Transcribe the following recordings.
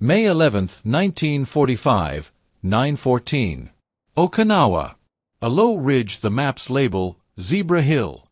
May 11, 1945, 9:14. Okinawa. A low ridge the maps label Zebra Hill.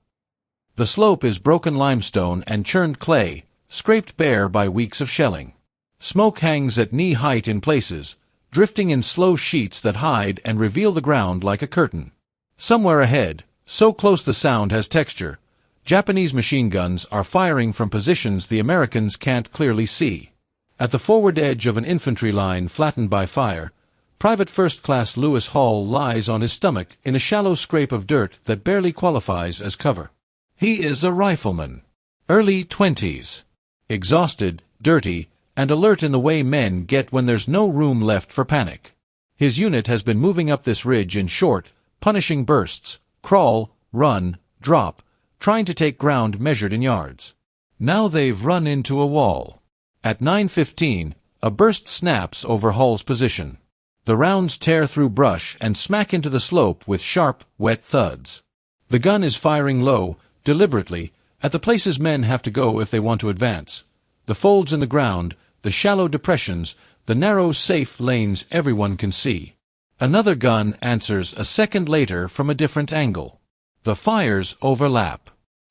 The slope is broken limestone and churned clay, scraped bare by weeks of shelling. Smoke hangs at knee height in places, drifting in slow sheets that hide and reveal the ground like a curtain. Somewhere ahead, so close the sound has texture, Japanese machine guns are firing from positions the Americans can't clearly see. At the forward edge of an infantry line flattened by fire, Private First Class Lewis Hall lies on his stomach in a shallow scrape of dirt that barely qualifies as cover. He is a rifleman. Early 20s. Exhausted, dirty, and alert in the way men get when there's no room left for panic. His unit has been moving up this ridge in short, punishing bursts, crawl, run, drop, trying to take ground measured in yards. Now they've run into a wall. At 9:15, a burst snaps over Hall's position. The rounds tear through brush and smack into the slope with sharp, wet thuds. The gun is firing low, deliberately, at the places men have to go if they want to advance. The folds in the ground, the shallow depressions, the narrow, safe lanes everyone can see. Another gun answers a second later from a different angle. The fires overlap.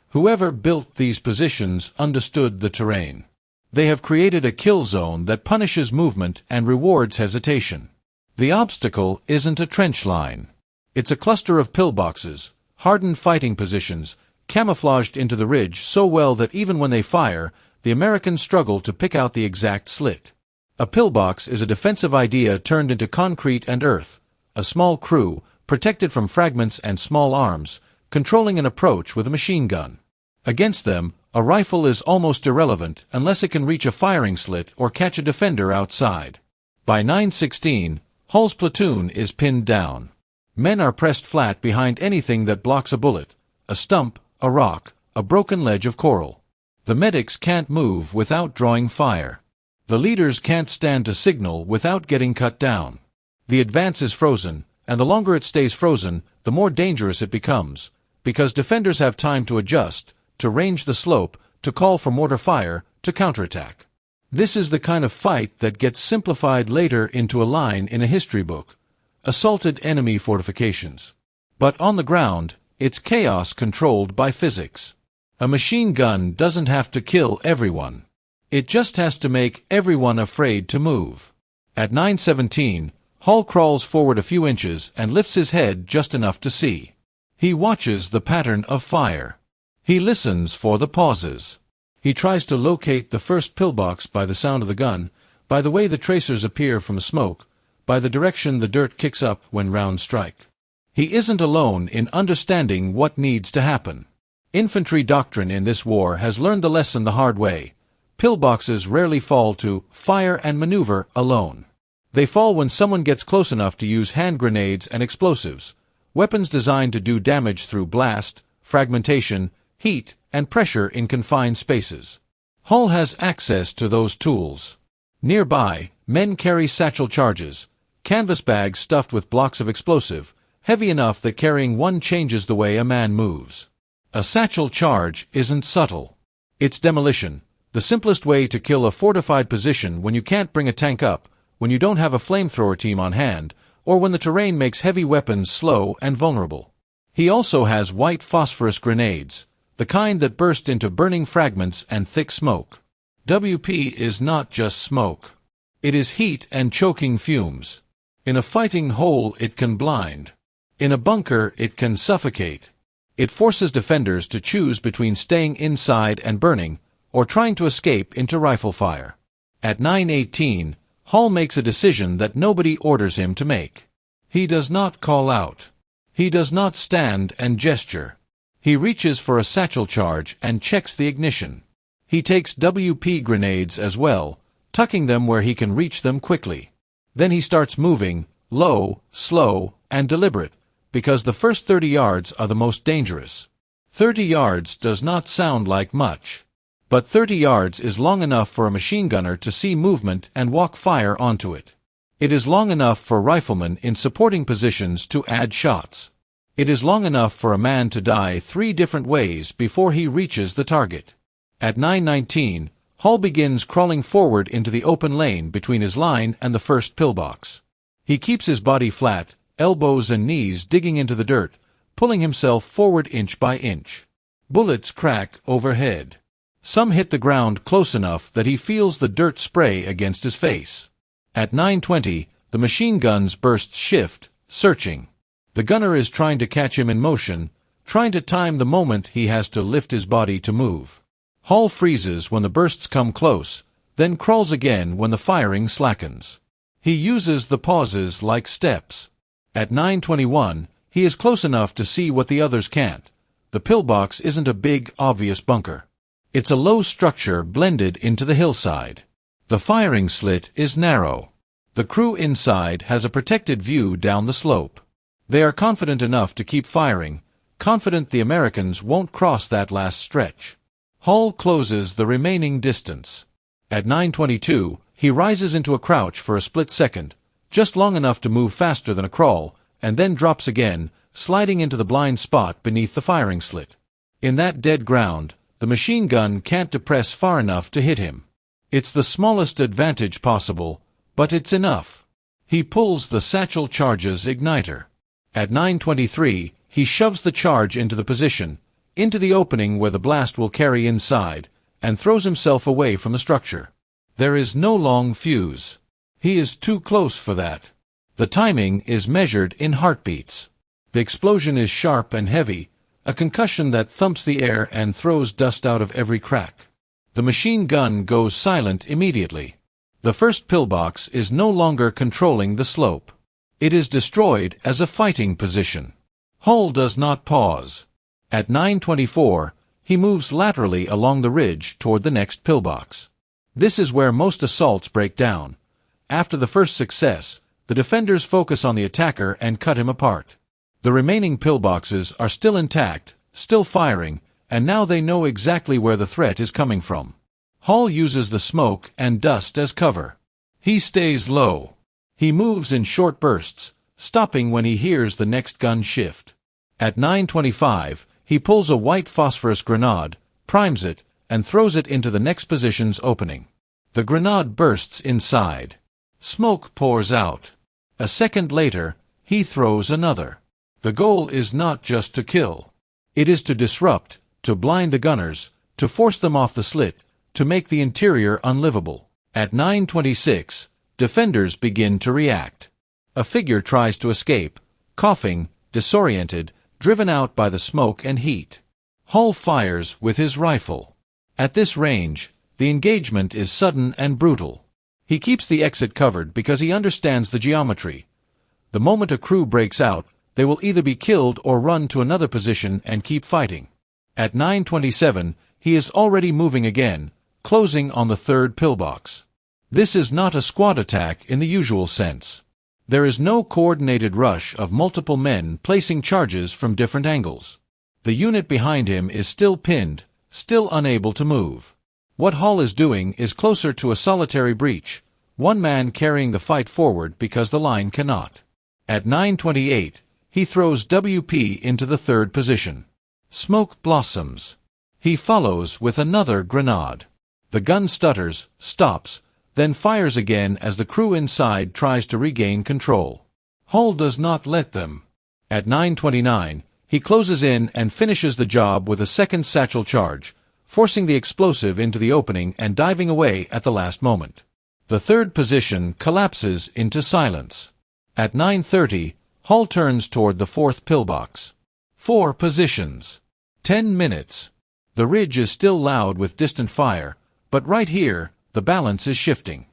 Whoever built these positions understood the terrain. They have created a kill zone that punishes movement and rewards hesitation. The obstacle isn't a trench line. It's a cluster of pillboxes, hardened fighting positions, camouflaged into the ridge so well that even when they fire, the Americans struggle to pick out the exact slit. A pillbox is a defensive idea turned into concrete and earth, a small crew, protected from fragments and small arms, controlling an approach with a machine gun. Against them, a rifle is almost irrelevant unless it can reach a firing slit or catch a defender outside. By 9:16, Hall's platoon is pinned down. Men are pressed flat behind anything that blocks a bullet, a stump, a rock, a broken ledge of coral. The medics can't move without drawing fire. The leaders can't stand to signal without getting cut down. The advance is frozen, and the longer it stays frozen, the more dangerous it becomes, because defenders have time to adjust, to range the slope, to call for mortar fire, to counterattack. This is the kind of fight that gets simplified later into a line in a history book: assaulted enemy fortifications. But on the ground, it's chaos controlled by physics. A machine gun doesn't have to kill everyone. It just has to make everyone afraid to move. At 9:17, Hall crawls forward a few inches and lifts his head just enough to see. He watches the pattern of fire. He listens for the pauses. He tries to locate the first pillbox by the sound of the gun, by the way the tracers appear from smoke, by the direction the dirt kicks up when rounds strike. He isn't alone in understanding what needs to happen. Infantry doctrine in this war has learned the lesson the hard way. Pillboxes rarely fall to fire and maneuver alone. They fall when someone gets close enough to use hand grenades and explosives, weapons designed to do damage through blast, fragmentation, heat, and pressure in confined spaces. Hall has access to those tools. Nearby, men carry satchel charges, canvas bags stuffed with blocks of explosive, heavy enough that carrying one changes the way a man moves. A satchel charge isn't subtle. It's demolition, the simplest way to kill a fortified position when you can't bring a tank up, when you don't have a flamethrower team on hand, or when the terrain makes heavy weapons slow and vulnerable. He also has white phosphorus grenades, the kind that burst into burning fragments and thick smoke. WP is not just smoke. It is heat and choking fumes. In a fighting hole it can blind. In a bunker it can suffocate. It forces defenders to choose between staying inside and burning, or trying to escape into rifle fire. At 9:18, Hall makes a decision that nobody orders him to make. He does not call out. He does not stand and gesture. He reaches for a satchel charge and checks the ignition. He takes WP grenades as well, tucking them where he can reach them quickly. Then he starts moving, low, slow, and deliberate, because the first 30 yards are the most dangerous. 30 yards does not sound like much. But 30 yards is long enough for a machine gunner to see movement and walk fire onto it. It is long enough for riflemen in supporting positions to add shots. It is long enough for a man to die 3 different ways before he reaches the target. At 9:19, Hall begins crawling forward into the open lane between his line and the first pillbox. He keeps his body flat, elbows and knees digging into the dirt, pulling himself forward inch by inch. Bullets crack overhead. Some hit the ground close enough that he feels the dirt spray against his face. At 9:20, the machine gun's bursts shift, searching. The gunner is trying to catch him in motion, trying to time the moment he has to lift his body to move. Hall freezes when the bursts come close, then crawls again when the firing slackens. He uses the pauses like steps. At 9:21, he is close enough to see what the others can't. The pillbox isn't a big, obvious bunker. It's a low structure blended into the hillside. The firing slit is narrow. The crew inside has a protected view down the slope. They are confident enough to keep firing, confident the Americans won't cross that last stretch. Hall closes the remaining distance. At 9:22, he rises into a crouch for a split second, just long enough to move faster than a crawl, and then drops again, sliding into the blind spot beneath the firing slit. In that dead ground, the machine gun can't depress far enough to hit him. It's the smallest advantage possible, but it's enough. He pulls the Satchel charge's igniter. At 9:23, he shoves the charge into the position, into the opening where the blast will carry inside, and throws himself away from the structure. There is no long fuse. He is too close for that. The timing is measured in heartbeats. The explosion is sharp and heavy, a concussion that thumps the air and throws dust out of every crack. The machine gun goes silent immediately. The first pillbox is no longer controlling the slope. It is destroyed as a fighting position. Hall does not pause. At 9:24, he moves laterally along the ridge toward the next pillbox. This is where most assaults break down. After the first success, the defenders focus on the attacker and cut him apart. The remaining pillboxes are still intact, still firing, and now they know exactly where the threat is coming from. Hall uses the smoke and dust as cover. He stays low. He moves in short bursts, stopping when he hears the next gun shift. At 9:25, he pulls a white phosphorus grenade, primes it, and throws it into the next position's opening. The grenade bursts inside. Smoke pours out. A second later, he throws another. The goal is not just to kill. It is to disrupt, to blind the gunners, to force them off the slit, to make the interior unlivable. At 9:26, defenders begin to react. A figure tries to escape, coughing, disoriented, driven out by the smoke and heat. Hall fires with his rifle. At this range, the engagement is sudden and brutal. He keeps the exit covered because he understands the geometry. The moment a crew breaks out, they will either be killed or run to another position and keep fighting. At 9:27, he is already moving again, closing on the third pillbox. This is not a squad attack in the usual sense. There is no coordinated rush of multiple men placing charges from different angles. The unit behind him is still pinned, still unable to move. What Hall is doing is closer to a solitary breach, one man carrying the fight forward because the line cannot. At 9:28, he throws WP into the third position. Smoke blossoms. He follows with another grenade. The gun stutters, stops, then fires again as the crew inside tries to regain control. Hall does not let them. At 9:29, he closes in and finishes the job with a second satchel charge, forcing the explosive into the opening and diving away at the last moment. The third position collapses into silence. At 9:30, Hall turns toward the fourth pillbox. 4 positions. 10 minutes. The ridge is still loud with distant fire, but right here, the balance is shifting.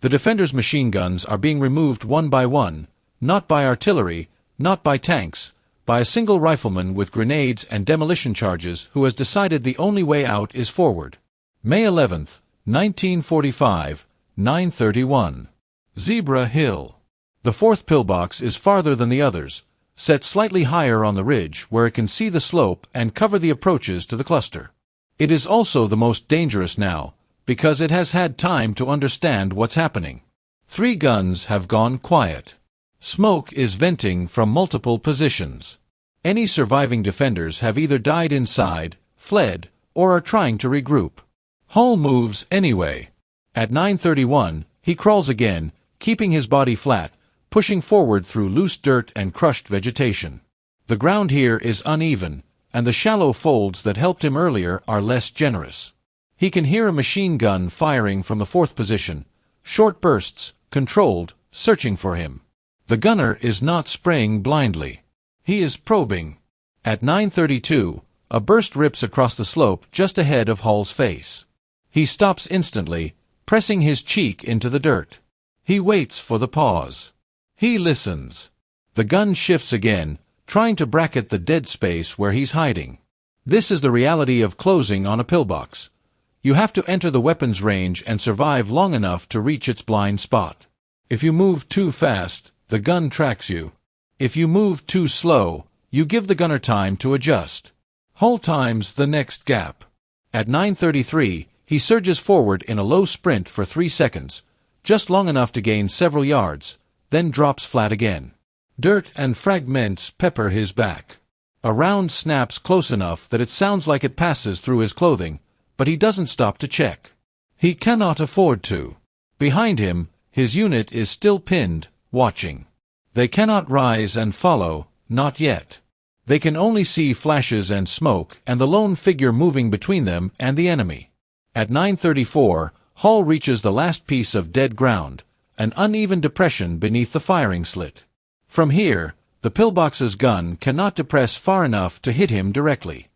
The defenders' machine guns are being removed one by one, not by artillery, not by tanks, by a single rifleman with grenades and demolition charges who has decided the only way out is forward. May 11th, 1945, 9:31. Zebra Hill. The fourth pillbox is farther than the others, set slightly higher on the ridge where it can see the slope and cover the approaches to the cluster. It is also the most dangerous now, because it has had time to understand what's happening. 3 guns have gone quiet. Smoke is venting from multiple positions. Any surviving defenders have either died inside, fled, or are trying to regroup. Hull moves anyway. At 9:31, he crawls again, keeping his body flat, pushing forward through loose dirt and crushed vegetation. The ground here is uneven, and the shallow folds that helped him earlier are less generous. He can hear a machine gun firing from the fourth position, short bursts, controlled, searching for him. The gunner is not spraying blindly. He is probing. At 9:32, a burst rips across the slope just ahead of Hull's face. He stops instantly, pressing his cheek into the dirt. He waits for the pause. He listens. The gun shifts again, trying to bracket the dead space where he's hiding. This is the reality of closing on a pillbox. You have to enter the weapon's range and survive long enough to reach its blind spot. If you move too fast, the gun tracks you. If you move too slow, you give the gunner time to adjust. Hull times the next gap. At 9:33, he surges forward in a low sprint for 3 seconds, just long enough to gain several yards, then drops flat again. Dirt and fragments pepper his back. A round snaps close enough that it sounds like it passes through his clothing, but he doesn't stop to check. He cannot afford to. Behind him, his unit is still pinned, watching. They cannot rise and follow, not yet. They can only see flashes and smoke and the lone figure moving between them and the enemy. At 9:34, Hull reaches the last piece of dead ground, an uneven depression beneath the firing slit. From here, the pillbox's gun cannot depress far enough to hit him directly.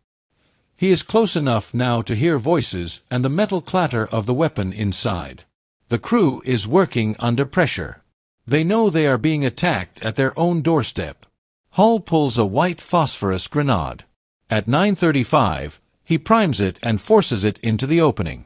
He is close enough now to hear voices and the metal clatter of the weapon inside. The crew is working under pressure. They know they are being attacked at their own doorstep. Hull pulls a white phosphorus grenade. At 9:35, he primes it and forces it into the opening.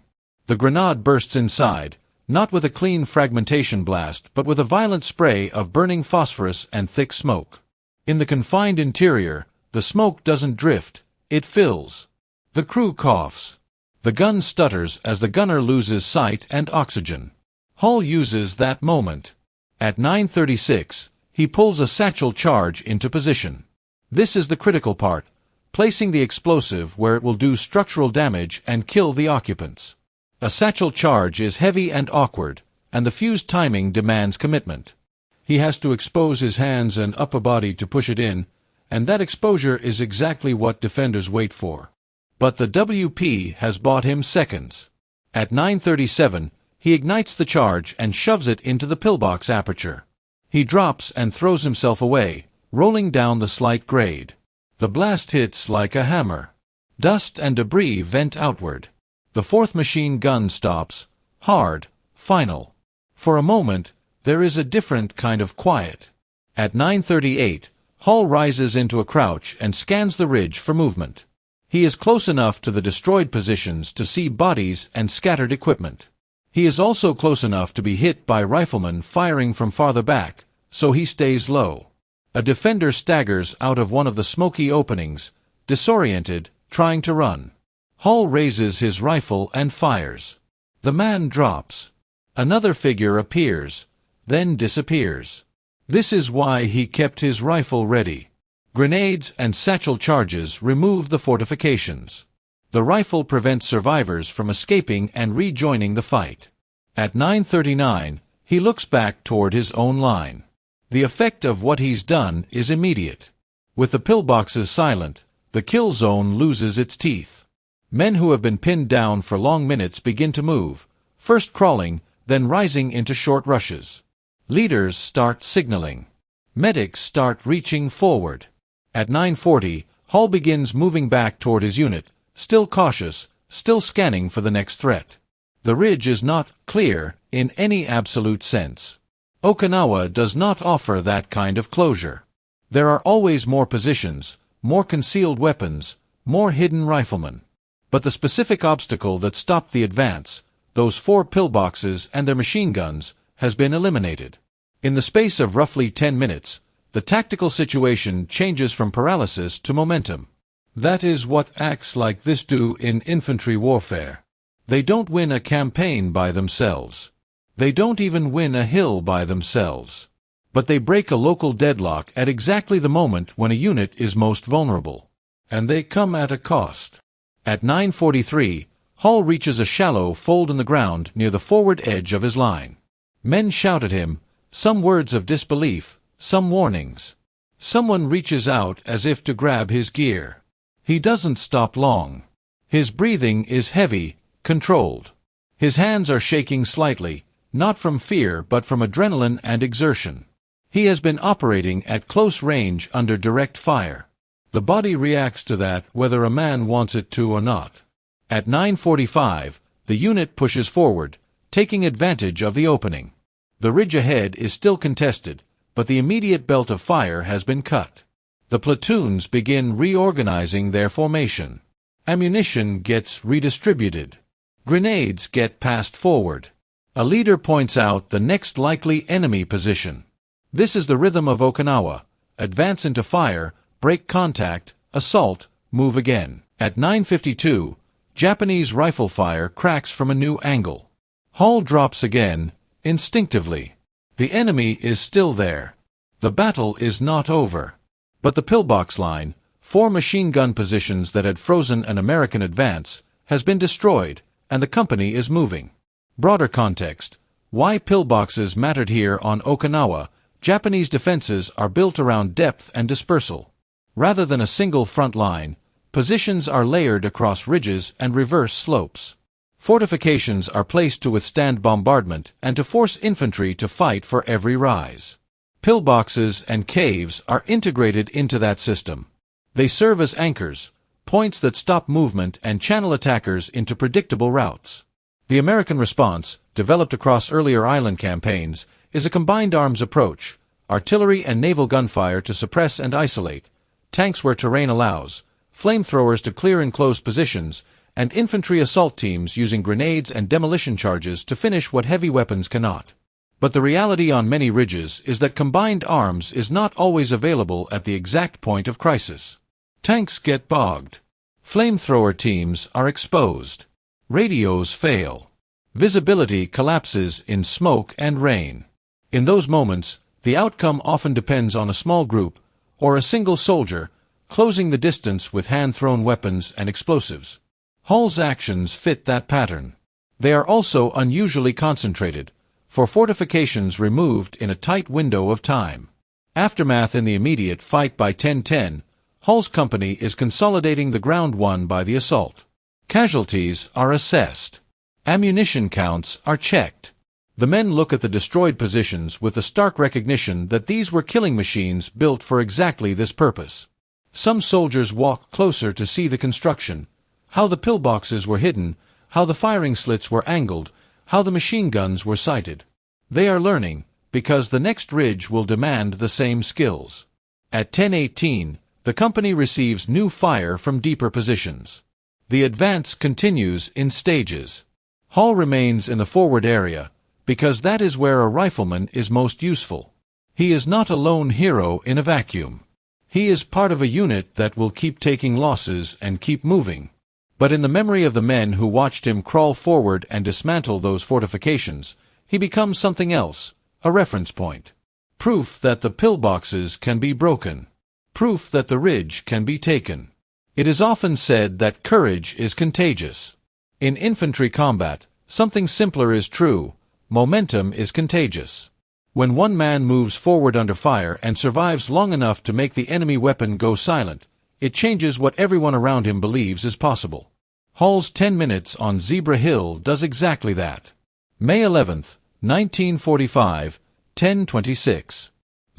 The grenade bursts inside, not with a clean fragmentation blast but with a violent spray of burning phosphorus and thick smoke. In the confined interior, the smoke doesn't drift, it fills. The crew coughs. The gun stutters as the gunner loses sight and oxygen. Hull uses that moment. At 9:36, he pulls a satchel charge into position. This is the critical part, placing the explosive where it will do structural damage and kill the occupants. A satchel charge is heavy and awkward, and the fuse timing demands commitment. He has to expose his hands and upper body to push it in, and that exposure is exactly what defenders wait for. But the WP has bought him seconds. At 9:37, he ignites the charge and shoves it into the pillbox aperture. He drops and throws himself away, rolling down the slight grade. The blast hits like a hammer. Dust and debris vent outward. The fourth machine gun stops, hard, final. For a moment, there is a different kind of quiet. At 9:38, Hull rises into a crouch and scans the ridge for movement. He is close enough to the destroyed positions to see bodies and scattered equipment. He is also close enough to be hit by riflemen firing from farther back, so he stays low. A defender staggers out of one of the smoky openings, disoriented, trying to run. Hull raises his rifle and fires. The man drops. Another figure appears, then disappears. This is why he kept his rifle ready. Grenades and satchel charges remove the fortifications. The rifle prevents survivors from escaping and rejoining the fight. At 9:39, he looks back toward his own line. The effect of what he's done is immediate. With the pillboxes silent, the kill zone loses its teeth. Men who have been pinned down for long minutes begin to move, first crawling, then rising into short rushes. Leaders start signaling. Medics start reaching forward. At 9:40, Hull begins moving back toward his unit, still cautious, still scanning for the next threat. The ridge is not clear in any absolute sense. Okinawa does not offer that kind of closure. There are always more positions, more concealed weapons, more hidden riflemen. But the specific obstacle that stopped the advance, those 4 pillboxes and their machine guns, has been eliminated. In the space of roughly 10 minutes, the tactical situation changes from paralysis to momentum. That is what acts like this do in infantry warfare. They don't win a campaign by themselves. They don't even win a hill by themselves. But they break a local deadlock at exactly the moment when a unit is most vulnerable. And they come at a cost. At 9:43, Hall reaches a shallow fold in the ground near the forward edge of his line. Men shout at him, some words of disbelief, some warnings. Someone reaches out as if to grab his gear. He doesn't stop long. His breathing is heavy, controlled. His hands are shaking slightly, not from fear but from adrenaline and exertion. He has been operating at close range under direct fire. The body reacts to that whether a man wants it to or not. At 9:45, the unit pushes forward, taking advantage of the opening. The ridge ahead is still contested, but the immediate belt of fire has been cut. The platoons begin reorganizing their formation. Ammunition gets redistributed. Grenades get passed forward. A leader points out the next likely enemy position. This is the rhythm of Okinawa: advance into fire, break contact, assault, move again. At 9:52, Japanese rifle fire cracks from a new angle. Hall drops again, instinctively. The enemy is still there. The battle is not over. But the pillbox line, 4 machine gun positions that had frozen an American advance, has been destroyed, and the company is moving. Broader context: why pillboxes mattered here on Okinawa. Japanese defenses are built around depth and dispersal. Rather than a single front line, positions are layered across ridges and reverse slopes. Fortifications are placed to withstand bombardment and to force infantry to fight for every rise. Pillboxes and caves are integrated into that system. They serve as anchors, points that stop movement and channel attackers into predictable routes. The American response, developed across earlier island campaigns, is a combined arms approach: artillery and naval gunfire to suppress and isolate, tanks where terrain allows, flamethrowers to clear enclosed positions, and infantry assault teams using grenades and demolition charges to finish what heavy weapons cannot. But the reality on many ridges is that combined arms is not always available at the exact point of crisis. Tanks get bogged. Flamethrower teams are exposed. Radios fail. Visibility collapses in smoke and rain. In those moments, the outcome often depends on a small group, or a single soldier, closing the distance with hand-thrown weapons and explosives. Hall's actions fit that pattern. They are also unusually concentrated, for fortifications removed in a tight window of time. Aftermath: in the immediate fight by 10:10, Hall's company is consolidating the ground won by the assault. Casualties are assessed. Ammunition counts are checked. The men look at the destroyed positions with the stark recognition that these were killing machines built for exactly this purpose. Some soldiers walk closer to see the construction, how the pillboxes were hidden, how the firing slits were angled, how the machine guns were sighted. They are learning, because the next ridge will demand the same skills. At 10:18, the company receives new fire from deeper positions. The advance continues in stages. Hall remains in the forward area, because that is where a rifleman is most useful. He is not a lone hero in a vacuum. He is part of a unit that will keep taking losses and keep moving. But in the memory of the men who watched him crawl forward and dismantle those fortifications, he becomes something else, a reference point. Proof that the pillboxes can be broken. Proof that the ridge can be taken. It is often said that courage is contagious. In infantry combat, something simpler is true: momentum is contagious. When one man moves forward under fire and survives long enough to make the enemy weapon go silent, it changes what everyone around him believes is possible. Hall's 10 minutes on Zebra Hill does exactly that. May 11, 1945, 10:26.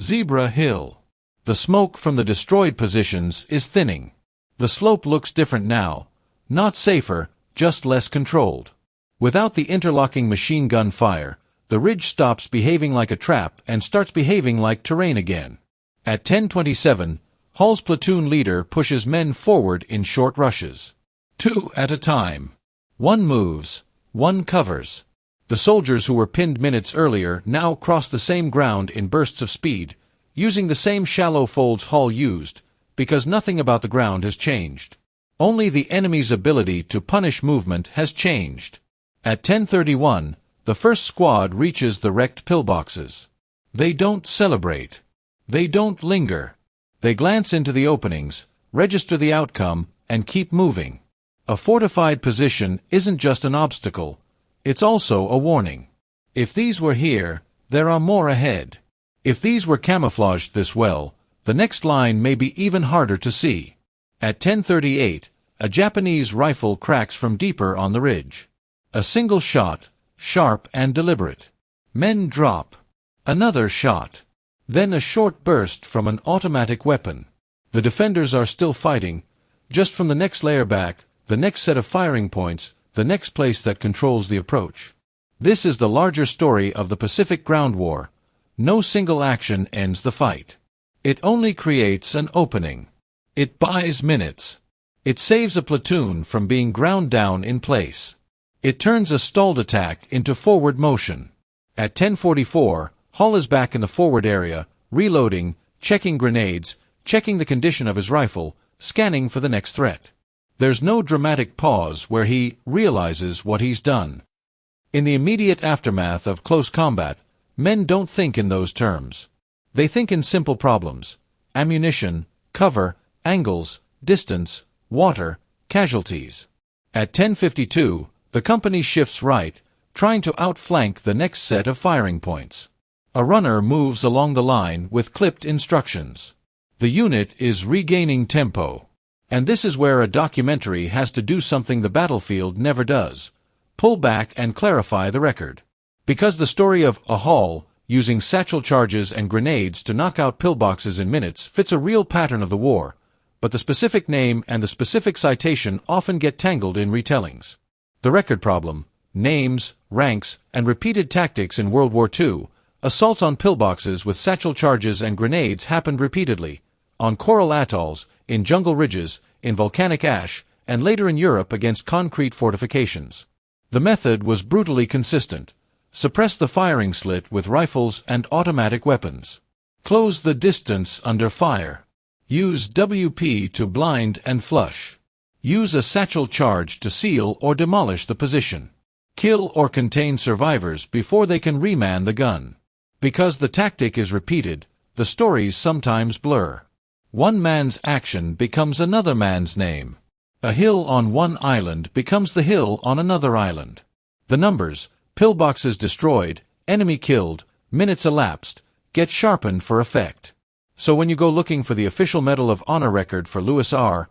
Zebra Hill. The smoke from the destroyed positions is thinning. The slope looks different now. Not safer, just less controlled. Without the interlocking machine gun fire, the ridge stops behaving like a trap and starts behaving like terrain again. At 10:27, Hall's platoon leader pushes men forward in short rushes. 2 at a time. One moves, one covers. The soldiers who were pinned minutes earlier now cross the same ground in bursts of speed, using the same shallow folds Hall used, because nothing about the ground has changed. Only the enemy's ability to punish movement has changed. At 10:31, the first squad reaches the wrecked pillboxes. They don't celebrate. They don't linger. They glance into the openings, register the outcome, and keep moving. A fortified position isn't just an obstacle, it's also a warning. If these were here, there are more ahead. If these were camouflaged this well, the next line may be even harder to see. At 10:38, a Japanese rifle cracks from deeper on the ridge. A single shot, sharp and deliberate. Men drop. Another shot. Then a short burst from an automatic weapon. The defenders are still fighting. Just from the next layer back, the next set of firing points, the next place that controls the approach. This is the larger story of the Pacific Ground War. No single action ends the fight. It only creates an opening. It buys minutes. It saves a platoon from being ground down in place. It turns a stalled attack into forward motion. At 10:44, Hall is back in the forward area, reloading, checking grenades, checking the condition of his rifle, scanning for the next threat. There's no dramatic pause where he realizes what he's done. In the immediate aftermath of close combat, men don't think in those terms. They think in simple problems: ammunition, cover, angles, distance, water, casualties. At 10:52, the company shifts right, trying to outflank the next set of firing points. A runner moves along the line with clipped instructions. The unit is regaining tempo. And this is where a documentary has to do something the battlefield never does: pull back and clarify the record. Because the story of a Hall using satchel charges and grenades to knock out pillboxes in minutes fits a real pattern of the war, but the specific name and the specific citation often get tangled in retellings. The record problem: names, ranks, and repeated tactics in World War II. Assaults on pillboxes with satchel charges and grenades happened repeatedly, on coral atolls, in jungle ridges, in volcanic ash, and later in Europe against concrete fortifications. The method was brutally consistent: suppress the firing slit with rifles and automatic weapons. Close the distance under fire. Use WP to blind and flush. Use a satchel charge to seal or demolish the position. Kill or contain survivors before they can reman the gun. Because the tactic is repeated, the stories sometimes blur. One man's action becomes another man's name. A hill on one island becomes the hill on another island. The numbers, pillboxes destroyed, enemy killed, minutes elapsed, get sharpened for effect. So when you go looking for the official Medal of Honor record for Lewis R.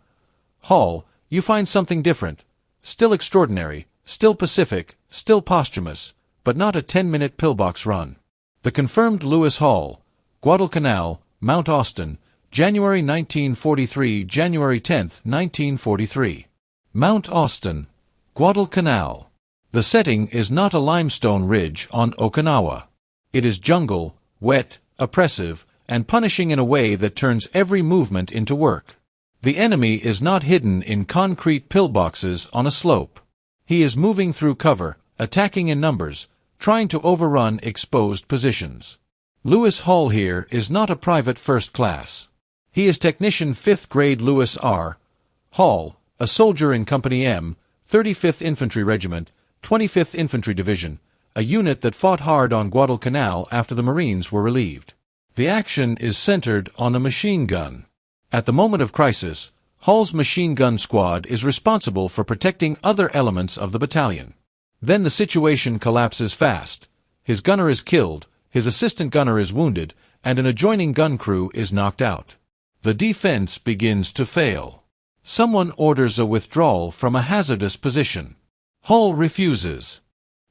Hall, you find something different. Still extraordinary, still Pacific, still posthumous, but not a 10-minute pillbox run. The confirmed Lewis Hall, Guadalcanal, Mount Austen, January 1943, January 10, 1943. Mount Austen, Guadalcanal. The setting is not a limestone ridge on Okinawa. It is jungle, wet, oppressive, and punishing in a way that turns every movement into work. The enemy is not hidden in concrete pillboxes on a slope. He is moving through cover, attacking in numbers, trying to overrun exposed positions. Lewis Hall here is not a private first class. He is Technician 5th Grade Lewis R. Hall, a soldier in Company M, 35th Infantry Regiment, 25th Infantry Division, a unit that fought hard on Guadalcanal after the Marines were relieved. The action is centered on a machine gun. At the moment of crisis, Hall's machine gun squad is responsible for protecting other elements of the battalion. Then the situation collapses fast. His gunner is killed, his assistant gunner is wounded, and an adjoining gun crew is knocked out. The defense begins to fail. Someone orders a withdrawal from a hazardous position. Hall refuses.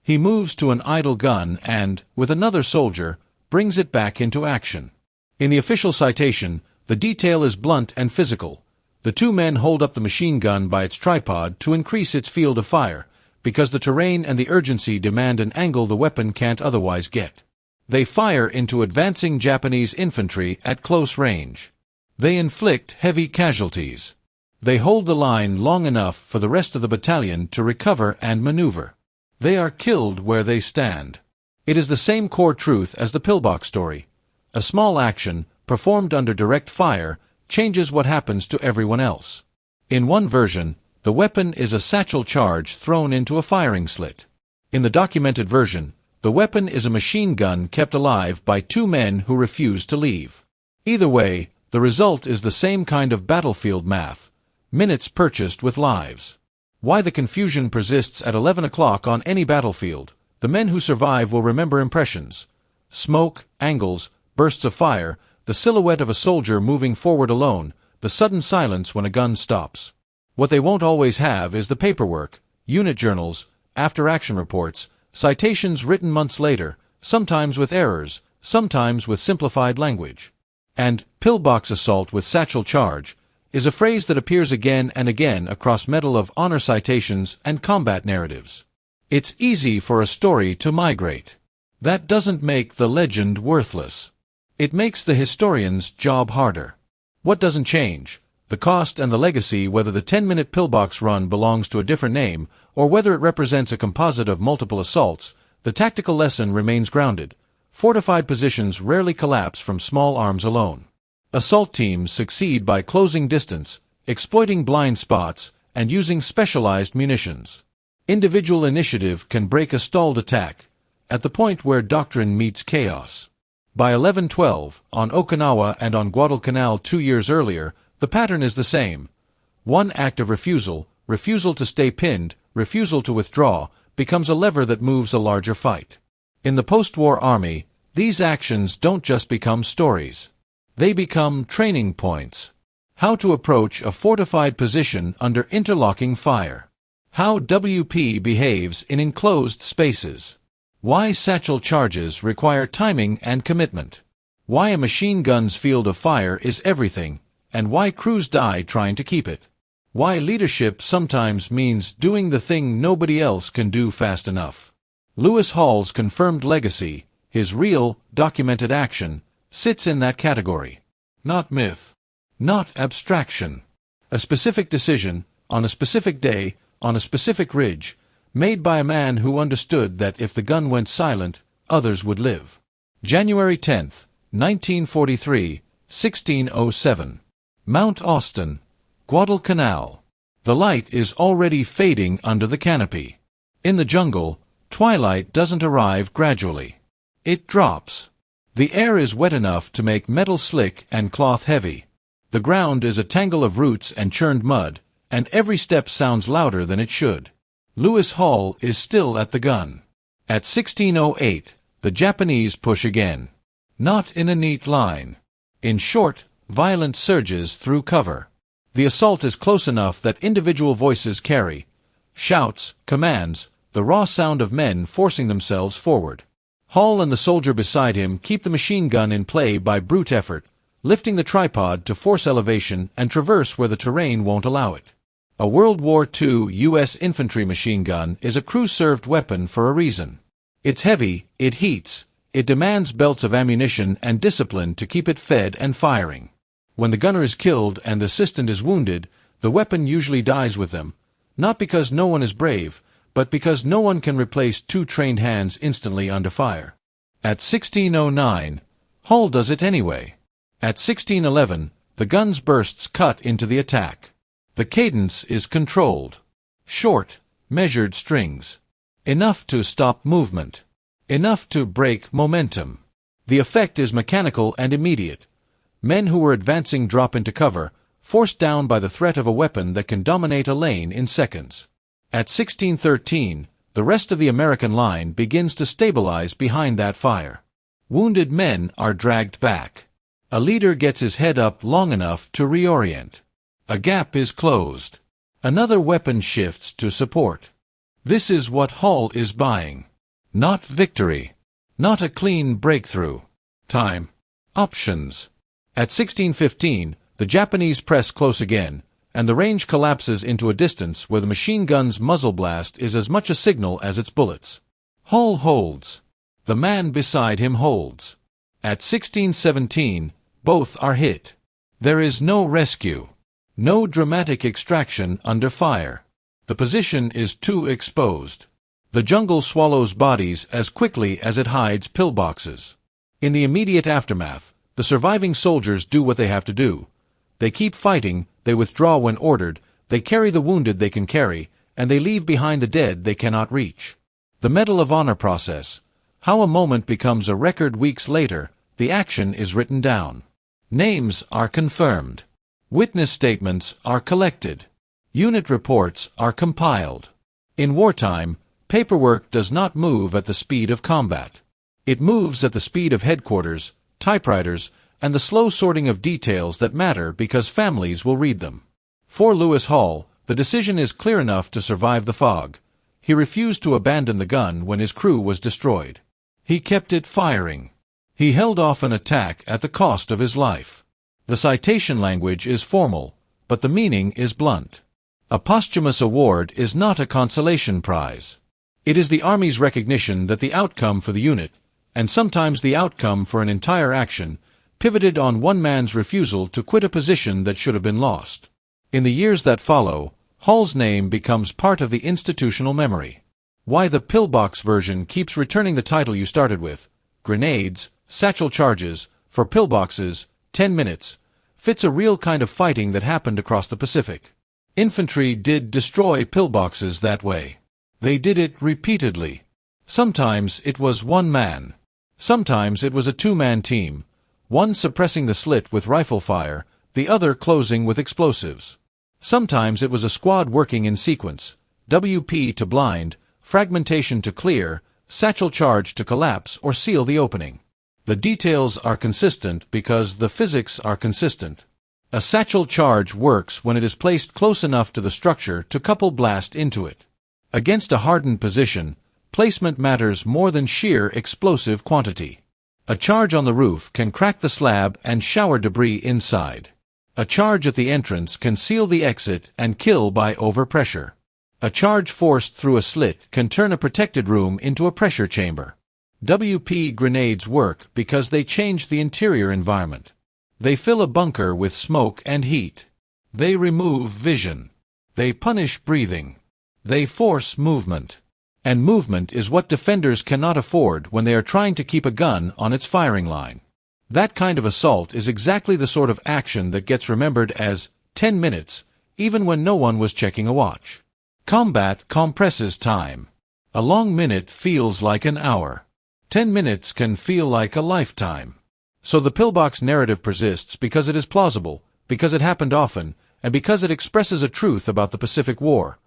He moves to an idle gun and, with another soldier, brings it back into action. In the official citation, the detail is blunt and physical. The two men hold up the machine gun by its tripod to increase its field of fire, because the terrain and the urgency demand an angle the weapon can't otherwise get. They fire into advancing Japanese infantry at close range. They inflict heavy casualties. They hold the line long enough for the rest of the battalion to recover and maneuver. They are killed where they stand. It is the same core truth as the pillbox story. A small action, performed under direct fire, changes what happens to everyone else. In one version, the weapon is a satchel charge thrown into a firing slit. In the documented version, the weapon is a machine gun kept alive by two men who refuse to leave. Either way, the result is the same kind of battlefield math: minutes purchased with lives. Why the confusion persists at 11 o'clock on any battlefield. The men who survive will remember impressions. Smoke, angles, bursts of fire, the silhouette of a soldier moving forward alone, the sudden silence when a gun stops. What they won't always have is the paperwork, unit journals, after-action reports, citations written months later, sometimes with errors, sometimes with simplified language. And pillbox assault with satchel charge is a phrase that appears again and again across Medal of Honor citations and combat narratives. It's easy for a story to migrate. That doesn't make the legend worthless. It makes the historian's job harder. What doesn't change? The cost and the legacy, whether the 10-minute pillbox run belongs to a different name or whether it represents a composite of multiple assaults, the tactical lesson remains grounded. Fortified positions rarely collapse from small arms alone. Assault teams succeed by closing distance, exploiting blind spots, and using specialized munitions. Individual initiative can break a stalled attack, at the point where doctrine meets chaos. By 1112, on Okinawa and on Guadalcanal 2 years earlier, the pattern is the same. One act of refusal to stay pinned, refusal to withdraw, becomes a lever that moves a larger fight. In the post-war army, these actions don't just become stories. They become training points. How to approach a fortified position under interlocking fire. How WP behaves in enclosed spaces. Why satchel charges require timing and commitment. Why a machine gun's field of fire is everything, and why crews die trying to keep it. Why leadership sometimes means doing the thing nobody else can do fast enough. Lewis Hall's confirmed legacy, his real, documented action, sits in that category. Not myth. Not abstraction. A specific decision, on a specific day, on a specific ridge, made by a man who understood that if the gun went silent, others would live. January 10, 1943, 1607. Mount Austen, Guadalcanal. The light is already fading under the canopy. In the jungle, twilight doesn't arrive gradually. It drops. The air is wet enough to make metal slick and cloth heavy. The ground is a tangle of roots and churned mud, and every step sounds louder than it should. Lewis Hall is still at the gun. At 1608, the Japanese push again. Not in a neat line. In short, violent surges through cover. The assault is close enough that individual voices carry. Shouts, commands, the raw sound of men forcing themselves forward. Hall and the soldier beside him keep the machine gun in play by brute effort, lifting the tripod to force elevation and traverse where the terrain won't allow it. A World War II U.S. infantry machine gun is a crew-served weapon for a reason. It's heavy, it heats, it demands belts of ammunition and discipline to keep it fed and firing. When the gunner is killed and the assistant is wounded, the weapon usually dies with them, not because no one is brave, but because no one can replace two trained hands instantly under fire. At 1609, Hall does it anyway. At 1611, the gun's bursts cut into the attack. The cadence is controlled. Short, measured strings. Enough to stop movement. Enough to break momentum. The effect is mechanical and immediate. Men who were advancing drop into cover, forced down by the threat of a weapon that can dominate a lane in seconds. At 1613, the rest of the American line begins to stabilize behind that fire. Wounded men are dragged back. A leader gets his head up long enough to reorient. A gap is closed. Another weapon shifts to support. This is what Hall is buying. Not victory. Not a clean breakthrough. Time. Options. At 1615, the Japanese press close again, and the range collapses into a distance where the machine gun's muzzle blast is as much a signal as its bullets. Hall holds. The man beside him holds. At 1617, both are hit. There is no rescue. No dramatic extraction under fire. The position is too exposed. The jungle swallows bodies as quickly as it hides pillboxes. In the immediate aftermath, the surviving soldiers do what they have to do. They keep fighting, they withdraw when ordered, they carry the wounded they can carry, and they leave behind the dead they cannot reach. The Medal of Honor process. How a moment becomes a record weeks later, the action is written down. Names are confirmed. Witness statements are collected. Unit reports are compiled. In wartime, paperwork does not move at the speed of combat. It moves at the speed of headquarters, typewriters, and the slow sorting of details that matter because families will read them. For Lewis Hall, the decision is clear enough to survive the fog. He refused to abandon the gun when his crew was destroyed. He kept it firing. He held off an attack at the cost of his life. The citation language is formal, but the meaning is blunt. A posthumous award is not a consolation prize. It is the Army's recognition that the outcome for the unit, and sometimes the outcome for an entire action, pivoted on one man's refusal to quit a position that should have been lost. In the years that follow, Hall's name becomes part of the institutional memory. Why the pillbox version keeps returning the title you started with, grenades, satchel charges, for pillboxes, 10 minutes, fits a real kind of fighting that happened across the Pacific. Infantry did destroy pillboxes that way. They did it repeatedly. Sometimes it was one man. Sometimes it was a two-man team, one suppressing the slit with rifle fire, the other closing with explosives. Sometimes it was a squad working in sequence, WP to blind, fragmentation to clear, satchel charge to collapse or seal the opening. The details are consistent because the physics are consistent. A satchel charge works when it is placed close enough to the structure to couple blast into it. Against a hardened position, placement matters more than sheer explosive quantity. A charge on the roof can crack the slab and shower debris inside. A charge at the entrance can seal the exit and kill by overpressure. A charge forced through a slit can turn a protected room into a pressure chamber. WP grenades work because they change the interior environment. They fill a bunker with smoke and heat. They remove vision. They punish breathing. They force movement. And movement is what defenders cannot afford when they are trying to keep a gun on its firing line. That kind of assault is exactly the sort of action that gets remembered as 10 minutes, even when no one was checking a watch. Combat compresses time. A long minute feels like an hour. 10 minutes can feel like a lifetime. So the pillbox narrative persists because it is plausible, because it happened often, and because it expresses a truth about the Pacific War.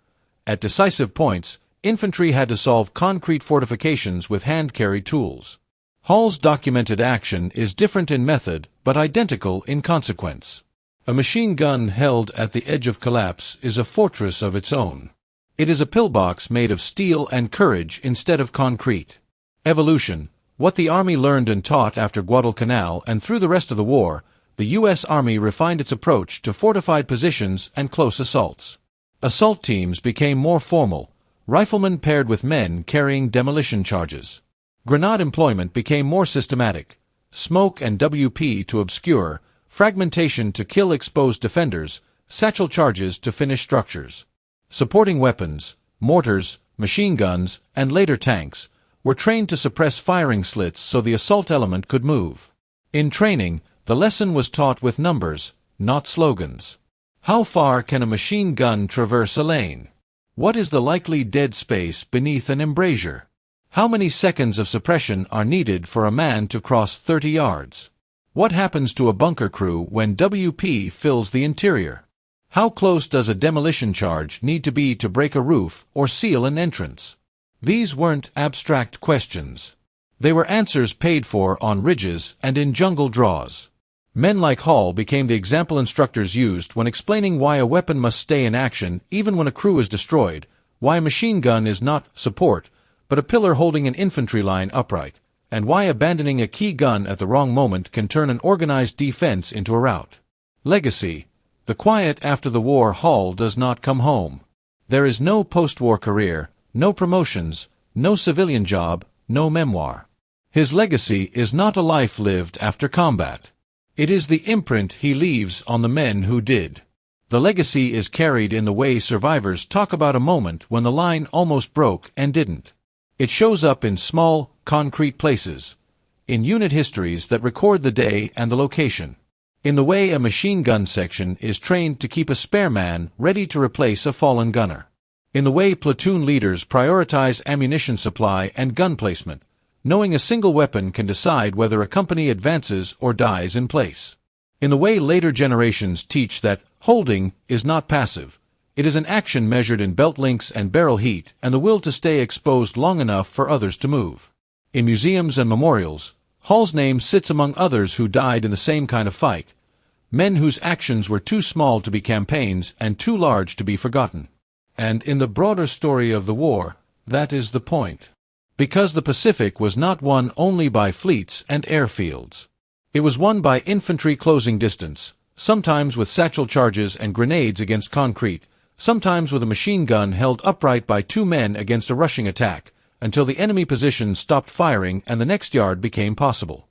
At decisive points, infantry had to solve concrete fortifications with hand-carried tools. Hall's documented action is different in method, but identical in consequence. A machine gun held at the edge of collapse is a fortress of its own. It is a pillbox made of steel and courage instead of concrete. Evolution, what the Army learned and taught after Guadalcanal and through the rest of the war, the U.S. Army refined its approach to fortified positions and close assaults. Assault teams became more formal, riflemen paired with men carrying demolition charges. Grenade employment became more systematic, smoke and WP to obscure, fragmentation to kill exposed defenders, satchel charges to finish structures. Supporting weapons, mortars, machine guns, and later tanks, were trained to suppress firing slits so the assault element could move. In training, the lesson was taught with numbers, not slogans. How far can a machine gun traverse a lane? What is the likely dead space beneath an embrasure? How many seconds of suppression are needed for a man to cross 30 yards? What happens to a bunker crew when WP fills the interior? How close does a demolition charge need to be to break a roof or seal an entrance? These weren't abstract questions. They were answers paid for on ridges and in jungle draws. Men like Hall became the example instructors used when explaining why a weapon must stay in action even when a crew is destroyed, why a machine gun is not support, but a pillar holding an infantry line upright, and why abandoning a key gun at the wrong moment can turn an organized defense into a rout. Legacy. The quiet after the war Hall does not come home. There is no post-war career, no promotions, no civilian job, no memoir. His legacy is not a life lived after combat. It is the imprint he leaves on the men who did. The legacy is carried in the way survivors talk about a moment when the line almost broke and didn't. It shows up in small, concrete places, in unit histories that record the day and the location, in the way a machine gun section is trained to keep a spare man ready to replace a fallen gunner, in the way platoon leaders prioritize ammunition supply and gun placement, knowing a single weapon can decide whether a company advances or dies in place, in the way later generations teach that holding is not passive, It is an action measured in belt links and barrel heat and the will to stay exposed long enough for others to move. In museums and memorials, Hall's name sits among others who died in the same kind of fight, men whose actions were too small to be campaigns and too large to be forgotten. And in the broader story of the war, that is the point. Because the Pacific was not won only by fleets and airfields. It was won by infantry closing distance, sometimes with satchel charges and grenades against concrete, sometimes with a machine gun held upright by 2 men against a rushing attack, until the enemy position stopped firing and the next yard became possible.